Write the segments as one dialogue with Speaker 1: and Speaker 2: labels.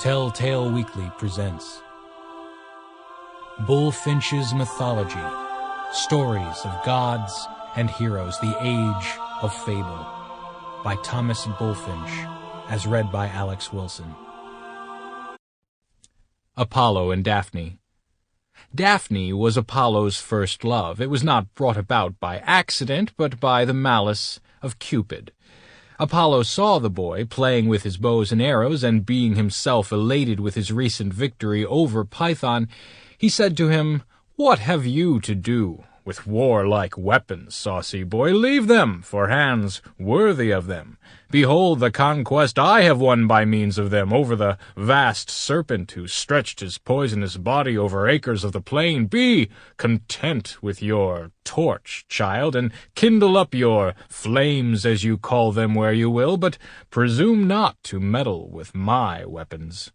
Speaker 1: Telltale Weekly presents Bullfinch's Mythology, Stories of Gods and Heroes, the Age of Fable, by Thomas Bullfinch, as read by Alex Wilson. Apollo and Daphne. Daphne was Apollo's first love. It was not brought about by accident, but by the malice of Cupid. Apollo saw the boy playing with his bows and arrows, and being himself elated with his recent victory over Python, he said to him, "What have you to do with warlike weapons, saucy boy? Leave them for hands worthy of them. Behold the conquest I have won by means of them over the vast serpent who stretched his poisonous body over acres of the plain. Be content with your torch, child, and kindle up your flames, as you call them, where you will, but presume not to meddle with my weapons."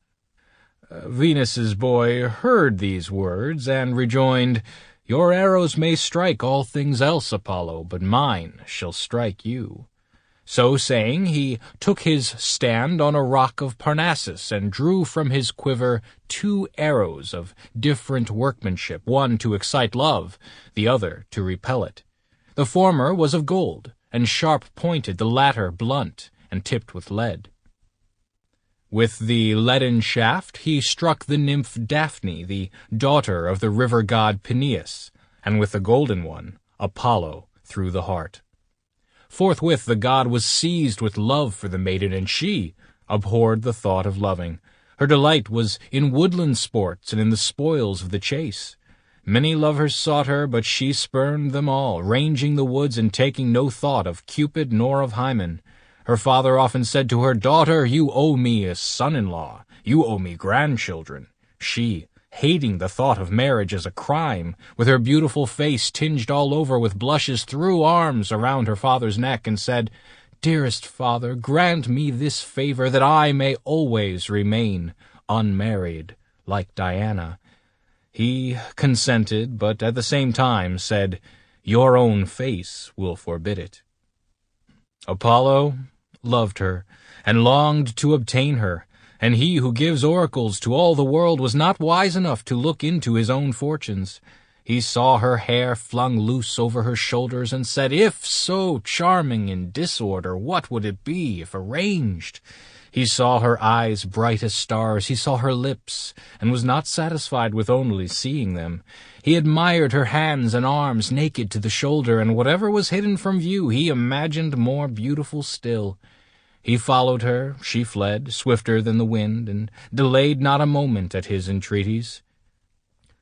Speaker 1: Venus's boy heard these words and rejoined, "Your arrows may strike all things else, Apollo, but mine shall strike you." So saying, he took his stand on a rock of Parnassus and drew from his quiver 2 arrows of different workmanship, one to excite love, the other to repel it. The former was of gold, and sharp-pointed, the latter blunt, and tipped with lead. With the leaden shaft he struck the nymph Daphne, the daughter of the river god Peneus, and with the golden one, Apollo, through the heart. Forthwith the god was seized with love for the maiden, and she abhorred the thought of loving. Her delight was in woodland sports and in the spoils of the chase. Many lovers sought her, but she spurned them all, ranging the woods and taking no thought of Cupid nor of Hymen. Her father often said to her, "Daughter, you owe me a son-in-law. You owe me grandchildren." She, hating the thought of marriage as a crime, with her beautiful face tinged all over with blushes, threw arms around her father's neck and said, "Dearest father, grant me this favor, that I may always remain unmarried, like Diana." He consented, but at the same time said, "Your own face will forbid it." Apollo loved her, and longed to obtain her, and he who gives oracles to all the world was not wise enough to look into his own fortunes. He saw her hair flung loose over her shoulders, and said, "If so charming in disorder, what would it be if arranged?" He saw her eyes bright as stars, he saw her lips, and was not satisfied with only seeing them. He admired her hands and arms naked to the shoulder, and whatever was hidden from view he imagined more beautiful still. He followed her, she fled, swifter than the wind, and delayed not a moment at his entreaties.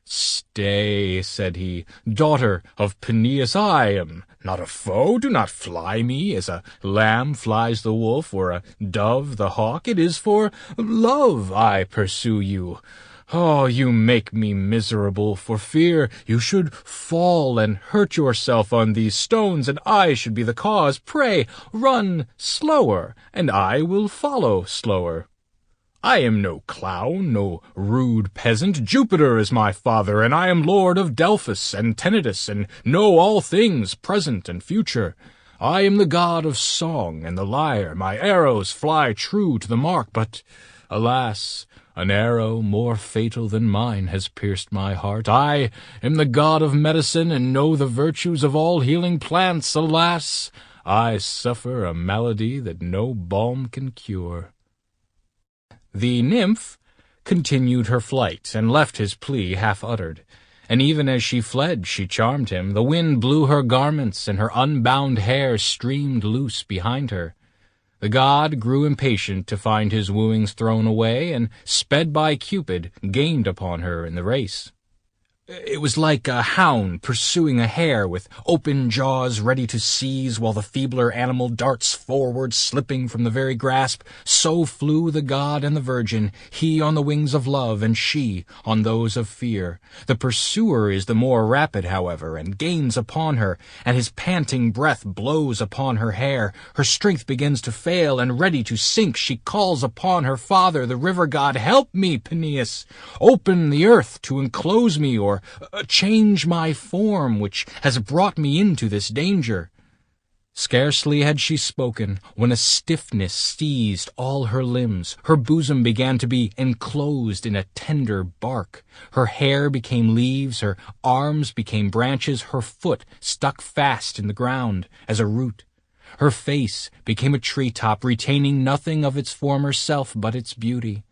Speaker 1: "Stay," said he, "daughter of Peneus, I am not a foe. Do not fly me as a lamb flies the wolf, or a dove the hawk. It is for love I pursue you. Oh, you make me miserable, for fear you should fall and hurt yourself on these stones, and I should be the cause. Pray, run slower, and I will follow slower. I am no clown, no rude peasant. Jupiter is my father, and I am lord of Delphus and Tenedos, and know all things, present and future. I am the god of song and the lyre. My arrows fly true to the mark, but, alas, an arrow more fatal than mine has pierced my heart. I am the god of medicine, and know the virtues of all healing plants. Alas, I suffer a malady that no balm can cure." The nymph continued her flight, and left his plea half-uttered. And even as she fled, she charmed him. The wind blew her garments, and her unbound hair streamed loose behind her. The god grew impatient to find his wooings thrown away, and, sped by Cupid, gained upon her in the race. It was like a hound pursuing a hare with open jaws ready to seize, while the feebler animal darts forward, slipping from the very grasp. So flew the god and the virgin, he on the wings of love, and she on those of fear. The pursuer is the more rapid, however, and gains upon her, and his panting breath blows upon her hair. Her strength begins to fail, and ready to sink, she calls upon her father, the river god, "Help me, Peneus! Open the earth to enclose me, or change my form, which has brought me into this danger." Scarcely had she spoken, when a stiffness seized all her limbs. Her bosom began to be enclosed in a tender bark. Her hair became leaves, her arms became branches, her foot stuck fast in the ground as a root. Her face became a treetop, retaining nothing of its former self but its beauty.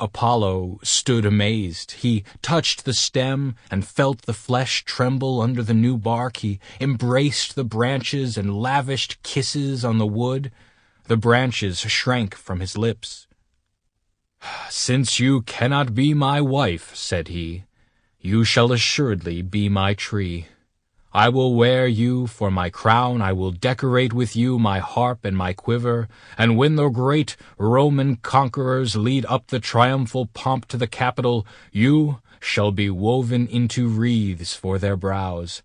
Speaker 1: Apollo stood amazed. He touched the stem and felt the flesh tremble under the new bark. He embraced the branches and lavished kisses on the wood. The branches shrank from his lips. "Since you cannot be my wife," said he, "you shall assuredly be my tree. I will wear you for my crown, I will decorate with you my harp and my quiver, and when the great Roman conquerors lead up the triumphal pomp to the Capitol, you shall be woven into wreaths for their brows.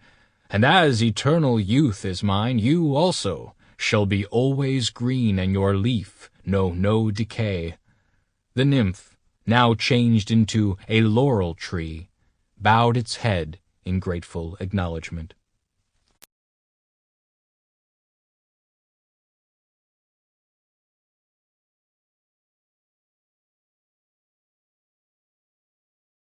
Speaker 1: And as eternal youth is mine, you also shall be always green, and your leaf know no decay." The nymph, now changed into a laurel tree, bowed its head in grateful acknowledgment.